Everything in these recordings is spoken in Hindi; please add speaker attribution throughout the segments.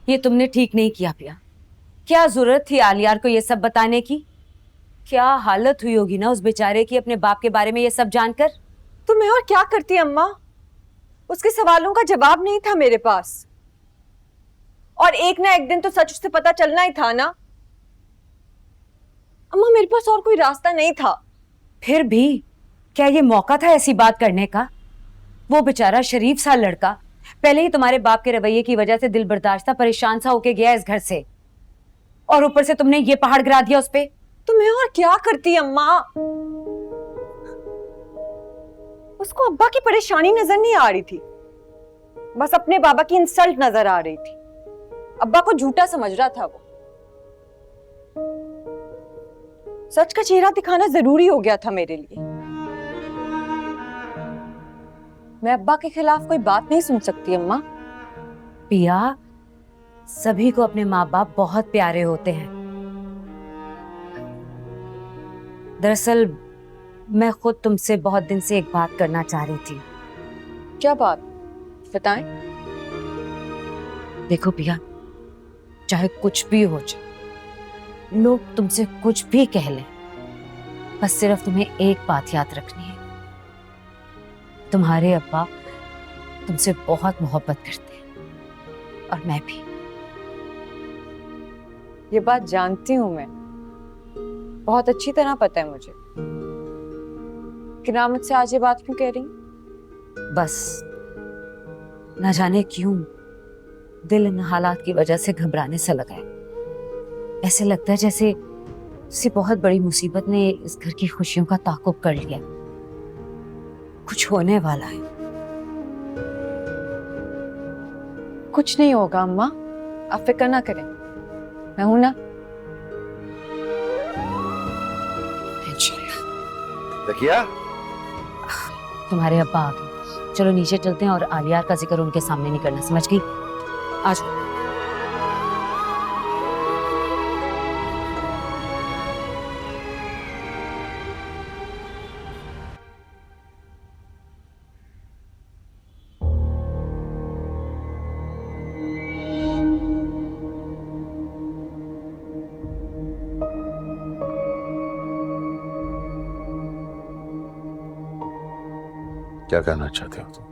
Speaker 1: ये तुमने ठीक नहीं किया पिया। क्या जरूरत थी आलियार को ये सब बताने की? क्या हालत हुई होगी ना उस बेचारे की अपने बाप के बारे में ये सब जानकर।
Speaker 2: तो मैं और क्या करती अम्मा, उसके सवालों का जवाब नहीं था मेरे पास, और एक ना एक दिन तो सच से पता चलना ही था ना। अम्मा मेरे पास और कोई रास्ता नहीं था।
Speaker 1: फिर भी क्या ये मौका था ऐसी बात करने का? वो बेचारा शरीफ सा लड़का पहले ही तुम्हारे बाप के रवैये की वजह से दिल बर्दाश्त परेशान सा होके गया इस घर से, और ऊपर से तुमने ये पहाड़ गिरा दिया उस पे।
Speaker 2: तो मैं और क्या करती अम्मा, उसको अब्बा की परेशानी नजर नहीं आ रही थी, बस अपने बाबा की इंसल्ट नजर आ रही थी। अब्बा को झूठा समझ रहा था वो। सच का चेहरा दिखाना जरूरी हो गया था मेरे लिए। मैं अब्बा के खिलाफ कोई बात नहीं सुन सकती अम्मा।
Speaker 1: पिया, सभी को अपने माँ बाप बहुत प्यारे होते हैं। दरअसल मैं खुद तुमसे बहुत दिन से एक बात करना चाह रही थी।
Speaker 2: क्या बात, बताएं।
Speaker 1: देखो पिया, चाहे कुछ भी हो जाए, लोग तुमसे कुछ भी कह लें, बस सिर्फ तुम्हें एक बात याद रखनी है, तुम्हारे अब्बा तुमसे बहुत मोहब्बत करते हैं, और मैं भी।
Speaker 2: ये बात जानती हूं मैं, बहुत अच्छी तरह पता है मुझे, कि आप मुझसे आज ये बात क्यों कह रही?
Speaker 1: बस न जाने क्यों दिल इन हालात की वजह से घबराने सा लगा है। ऐसे लगता है जैसे किसी बहुत बड़ी मुसीबत ने इस घर की खुशियों का ताक़ुब कर लिया। कुछ होने वाला है।
Speaker 2: कुछ नहीं होगा अम्मा, आप फिक्र ना करें, मैं हूं ना।
Speaker 1: इंशाल्लाह।
Speaker 3: देखिया,
Speaker 1: तुम्हारे अब्बा आ गए, चलो नीचे चलते हैं और आलियार का जिक्र उनके सामने नहीं करना, समझ गई? आज
Speaker 3: क्या कहना चाहते हो तुम?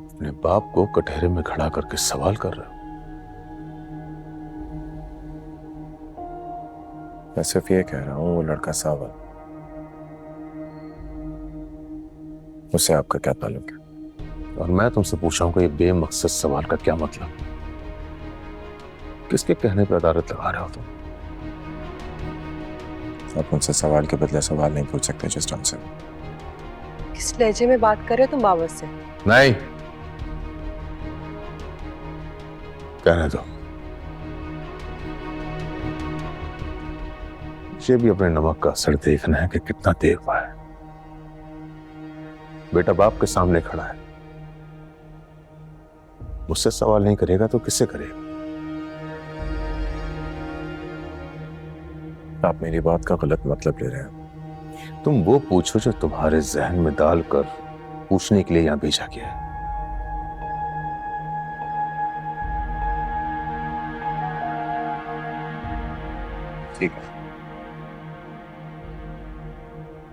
Speaker 3: अपने बाप को कटहरे में खड़ा करके सवाल कर रहे हो?
Speaker 4: मैं सिर्फ ये कह रहा हूं, वो लड़का सावन, उससे आपका क्या ताल्लुक है?
Speaker 3: और मैं तुमसे पूछ रहा हूं कि ये बेमकसद सवाल का क्या मतलब? किसके कहने पर अदालत लगा रहे हो तुम?
Speaker 4: आप मुझसे सवाल के बदले सवाल नहीं पूछ सकते जिस ढंग से।
Speaker 2: किस लहजे में बात कर रहे हो तुम बाबा से?
Speaker 3: नहीं, कहने दो। मुझे भी अपने नमक का असर देखना है कि कितना देर हुआ है। बेटा बाप के सामने खड़ा है, मुझसे सवाल नहीं करेगा तो किससे करेगा?
Speaker 4: आप मेरी बात का गलत मतलब ले रहे हैं।
Speaker 3: तुम वो पूछो जो तुम्हारे जहन में डालकर पूछने के लिए यहां भेजा गया है।
Speaker 4: ठीक है,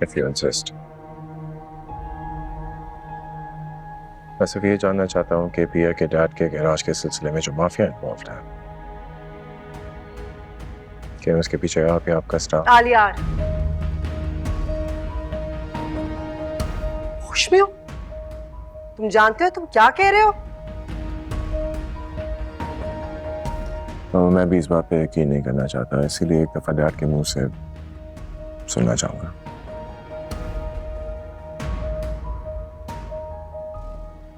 Speaker 4: if you insist। मैं सिर्फ ये जानना चाहता हूँ कि पिया के डैड के गैराज के सिलसिले में जो माफिया इन्वॉल्व है, क्या उसके पीछे आप या आपका स्टाफ?
Speaker 2: आलियार, होश में हो? तुम जानते हो तुम क्या कह रहे हो?
Speaker 4: तो मैं भी इस बात पे यकीन नहीं करना चाहता, इसीलिए एक दफा डैड के मुंह से सुनना चाहूंगा।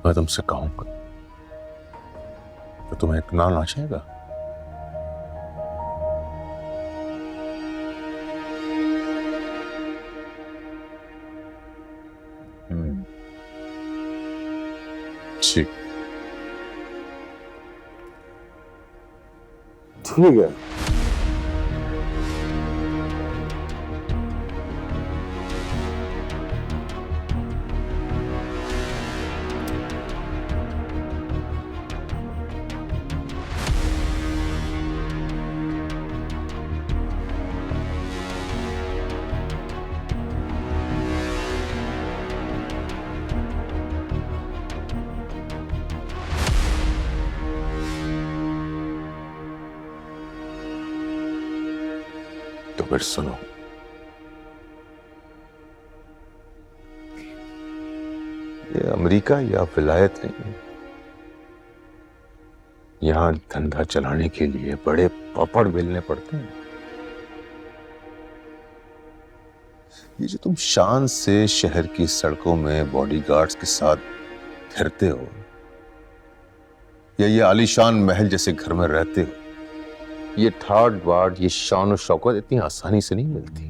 Speaker 3: मैं तुमसे कहूंगा तो तुम्हें इतना ना चाहिएगा? ठीक ठीक है। फिर सुनो। ये अमेरिका या विलायत नहीं, यहां धंधा चलाने के लिए बड़े पापड़ बेलने पड़ते हैं। ये जो तुम शान से शहर की सड़कों में बॉडीगार्ड्स के साथ फिरते हो, या ये आलीशान महल जैसे घर में रहते हो, ये ठाट बाट, ये शान और शौकत इतनी आसानी से नहीं मिलती।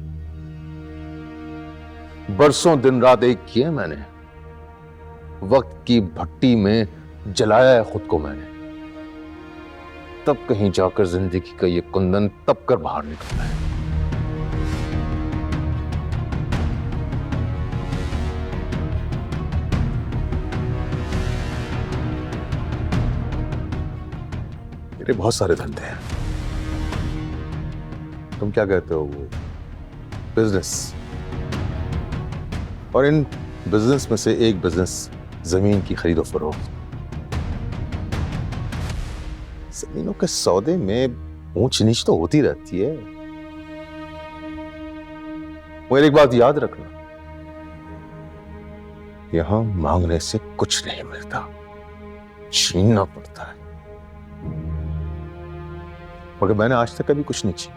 Speaker 3: बरसों दिन रात एक किए मैंने, वक्त की भट्टी में जलाया है खुद को मैंने, तब कहीं जाकर जिंदगी का ये कुंदन तब कर बाहर निकलता है। मेरे बहुत सारे धंधे हैं। तुम क्या कहते हो, वो बिजनेस, और इन बिजनेस में से एक बिजनेस जमीन की खरीदो फरोख्त। जमीनों के सौदे में ऊंच नीच तो होती रहती है, मगर एक बात याद रखना, यहां मांगने से कुछ नहीं मिलता, छीनना पड़ता है। मगर मैंने आज तक कभी कुछ नहीं छीना,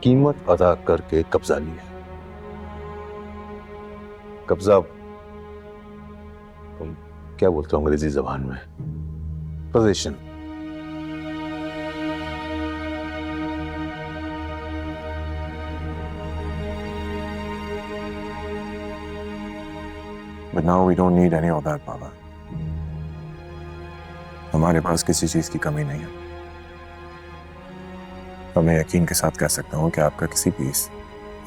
Speaker 3: कीमत अदा करके कब्जा लिया। कब्जा तुम क्या बोलते हो अंग्रेजी जबान में? Position.
Speaker 4: But now we don't need any of that, बाबा। हमारे पास किसी चीज की कमी नहीं है। तो मैं यकीन के साथ कह सकता हूँ कि आपका किसी भी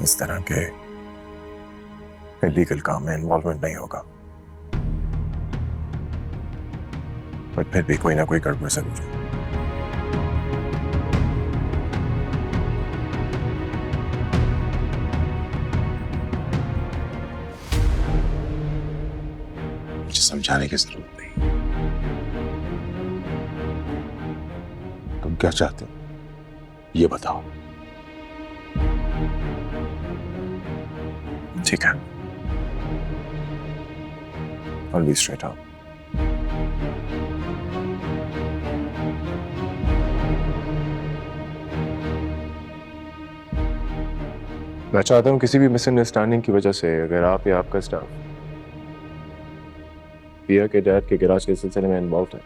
Speaker 4: इस तरह के इलीगल काम में इन्वॉल्वमेंट नहीं होगा, पर फिर भी कोई ना कोई गड़बड़ जरूर है।
Speaker 3: मुझे समझाने की जरूरत नहीं। तुम क्या चाहते हो ये बताओ।
Speaker 4: ठीक है, I'll be straight up. मैं चाहता हूं किसी भी मिसअंडरस्टैंडिंग की वजह से अगर आप या आपका स्टाफ पिया के डैड के गैराज के सिलसिले में इन्वॉल्व है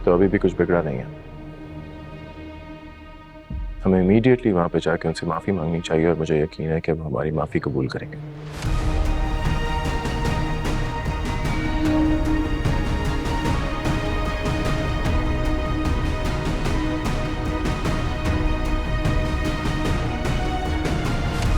Speaker 4: तो अभी भी कुछ बिगड़ा नहीं है। हमें इमीडिएटली वहां पे जाके उनसे माफी मांगनी चाहिए और मुझे यकीन है कि अब हमारी माफी कबूल करेंगे।